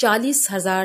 40,000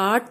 8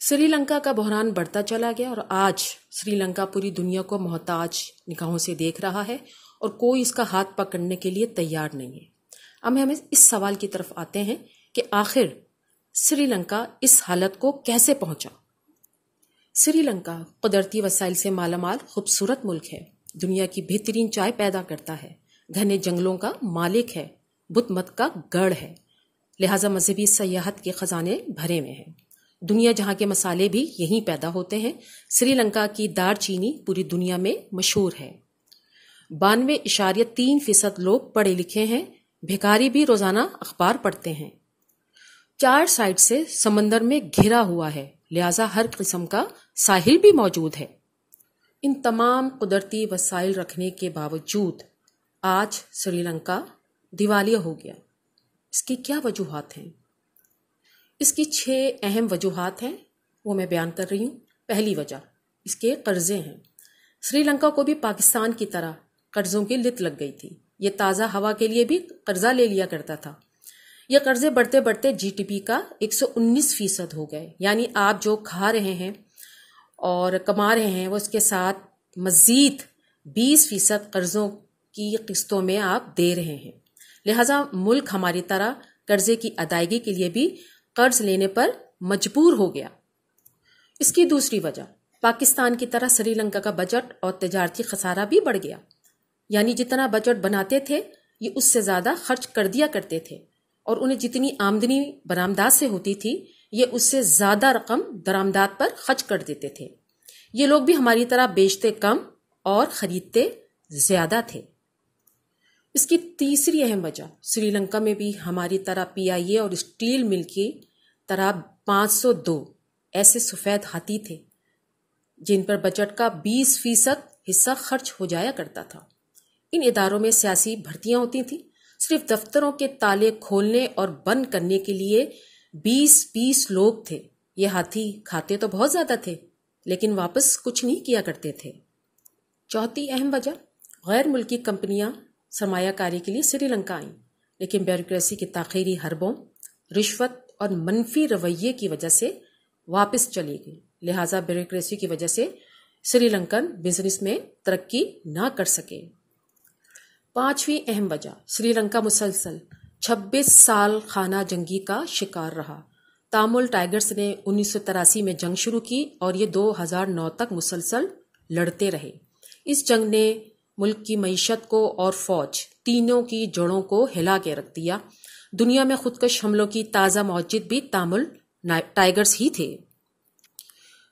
سری لنکا کا بحران بڑھتا چلا گیا اور آج سری لنکا پوری دنیا کو محتاج نگاہوں سے دیکھ رہا ہے اور کوئی اس کا ہاتھ پکڑنے کے لیے تیار نہیں ہے۔ اب ہم اس سوال کی طرف آتے ہیں کہ آخر سری لنکا اس حالت کو کیسے پہنچا؟ سری لنکا قدرتی وسائل سے مالا مال خوبصورت ملک ہے، دنیا کی بہترین چائے پیدا کرتا ہے، گھنے جنگلوں کا مالک ہے، بدھ مت کا گڑھ ہے، لہٰذا مذہبی سیاحت کے خزانے بھرے میں ہیں۔ دنیا جہاں کے مسالے بھی یہیں پیدا ہوتے ہیں۔ سری لنکا کی دار چینی پوری دنیا میں مشہور ہے۔ 92.3% لوگ پڑھے لکھے ہیں، بھکاری بھی روزانہ اخبار پڑھتے ہیں۔ 4 سائڈ سے سمندر میں گھرا ہوا ہے، لہذا ہر قسم کا ساحل بھی موجود ہے۔ ان تمام قدرتی وسائل رکھنے کے باوجود آج سری لنکا دیوالیہ ہو گیا۔ اس کی کیا وجوہات ہیں؟ اس کی 6 اہم وجوہات ہیں، وہ میں بیان کر رہی ہوں۔ پہلی وجہ اس کے قرضے ہیں۔ سری لنکا کو بھی پاکستان کی طرح قرضوں کی لت لگ گئی تھی۔ یہ تازہ ہوا کے لیے بھی قرضہ لے لیا کرتا تھا۔ یہ قرضے بڑھتے بڑھتے جی ڈی پی کا 119% ہو گئے، یعنی آپ جو کھا رہے ہیں اور کما رہے ہیں وہ اس کے ساتھ مزید 20% قرضوں کی قسطوں میں آپ دے رہے ہیں۔ لہٰذا ملک ہماری طرح قرضے کی ادائیگی کے لیے بھی قرض لینے پر مجبور ہو گیا۔ اس کی دوسری وجہ پاکستان کی طرح سری لنکا کا بجٹ اور تجارتی خسارہ بھی بڑھ گیا، یعنی جتنا بجٹ بناتے تھے یہ اس سے زیادہ خرچ کر دیا کرتے تھے، اور انہیں جتنی آمدنی برآمدات سے ہوتی تھی یہ اس سے زیادہ رقم درآمدات پر خرچ کر دیتے تھے۔ یہ لوگ بھی ہماری طرح بیچتے کم اور خریدتے زیادہ تھے۔ اس کی تیسری اہم وجہ سری لنکا میں بھی ہماری طرح پی آئی اے اور اسٹیل مل کی طرح 502 ایسے سفید ہاتھی تھے جن پر بجٹ کا 20% حصہ خرچ ہو جایا کرتا تھا۔ ان اداروں میں سیاسی بھرتیاں ہوتی تھیں، صرف دفتروں کے تالے کھولنے اور بند کرنے کے لیے 20 لوگ تھے۔ یہ ہاتھی کھاتے تو بہت زیادہ تھے لیکن واپس کچھ نہیں کیا کرتے تھے۔ چوتھی اہم وجہ غیر ملکی کمپنیاں سرمایہ کاری کے لیے سری لنکا آئیں، لیکن بیوروکریسی کی تاخیری حربوں، رشوت اور منفی رویے کی وجہ سے واپس چلی گئی۔ لہٰذا بیوروکریسی کی وجہ سے سری لنکن بزنس میں ترقی نہ کر سکے۔ پانچویں اہم وجہ سری لنکا مسلسل 26 سال خانہ جنگی کا شکار رہا۔ تامل ٹائگرز نے 1983 میں جنگ شروع کی اور یہ 2009 تک مسلسل لڑتے رہے۔ اس جنگ نے ملک کی معیشت کو اور فوج تینوں کی جڑوں کو ہلا کے رکھ دیا۔ دنیا میں خودکش حملوں کی تازہ موجد بھی تامل ٹائگرز ہی تھے۔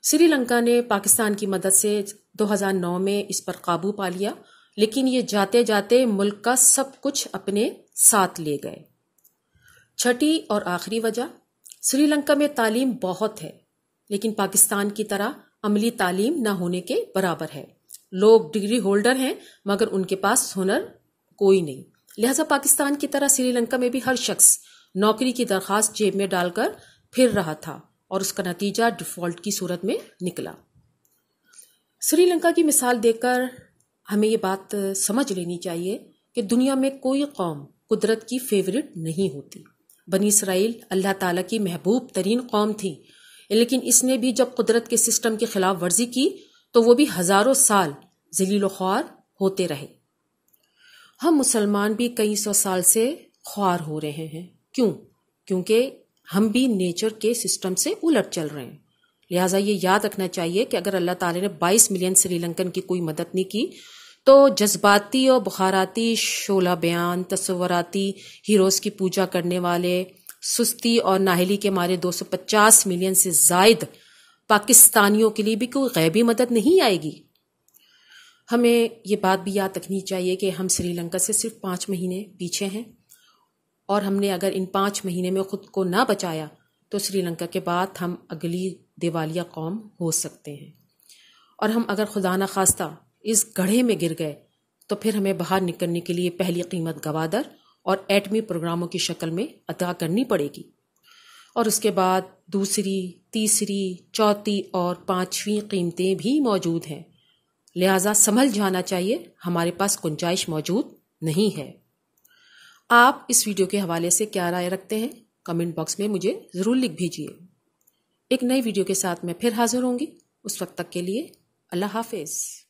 سری لنکا نے پاکستان کی مدد سے 2009 میں اس پر قابو پا لیا، لیکن یہ جاتے جاتے ملک کا سب کچھ اپنے ساتھ لے گئے۔ چھٹی اور آخری وجہ سری لنکا میں تعلیم بہت ہے لیکن پاکستان کی طرح عملی تعلیم نہ ہونے کے برابر ہے۔ لوگ ڈگری ہولڈر ہیں مگر ان کے پاس ہنر کوئی نہیں، لہذا پاکستان کی طرح سری لنکا میں بھی ہر شخص نوکری کی درخواست جیب میں ڈال کر پھر رہا تھا اور اس کا نتیجہ ڈیفالٹ کی صورت میں نکلا۔ سری لنکا کی مثال دیکھ کر ہمیں یہ بات سمجھ لینی چاہیے کہ دنیا میں کوئی قوم قدرت کی فیورٹ نہیں ہوتی۔ بنی اسرائیل اللہ تعالیٰ کی محبوب ترین قوم تھی، لیکن اس نے بھی جب قدرت کے سسٹم کی خلاف ورزی کی تو وہ بھی ہزاروں سال ذلیل و خوار ہوتے رہے۔ ہم مسلمان بھی کئی سو سال سے خوار ہو رہے ہیں۔ کیوں؟ کیونکہ ہم بھی نیچر کے سسٹم سے الٹ چل رہے ہیں۔ لہٰذا یہ یاد رکھنا چاہیے کہ اگر اللہ تعالیٰ نے 22 ملین سری لنکن کی کوئی مدد نہیں کی تو جذباتی اور بخاراتی شعلہ بیان، تصوراتی ہیروز کی پوجا کرنے والے، سستی اور ناہلی کے مارے 250 ملین سے زائد پاکستانیوں کے لیے بھی کوئی غیبی مدد نہیں آئے گی۔ ہمیں یہ بات بھی یاد رکھنی چاہیے کہ ہم سری لنکا سے صرف 5 مہینے پیچھے ہیں، اور ہم نے اگر ان 5 مہینے میں خود کو نہ بچایا تو سری لنکا کے بعد ہم اگلی دیوالیہ قوم ہو سکتے ہیں، اور ہم اگر خدا نخواستہ اس گڑھے میں گر گئے تو پھر ہمیں باہر نکلنے کے لیے پہلی قیمت گوادر اور ایٹمی پروگراموں کی شکل میں ادا کرنی پڑے گی، اور اس کے بعد دوسری، تیسری، چوتھی اور 5ویں قیمتیں بھی موجود ہیں۔ لہٰذا سنبھل جانا چاہیے، ہمارے پاس گنجائش موجود نہیں ہے۔ آپ اس ویڈیو کے حوالے سے کیا رائے رکھتے ہیں؟ کمنٹ باکس میں مجھے ضرور لکھ بھیجیے۔ ایک نئی ویڈیو کے ساتھ میں پھر حاضر ہوں گی. اس وقت تک کے لیے اللہ حافظ.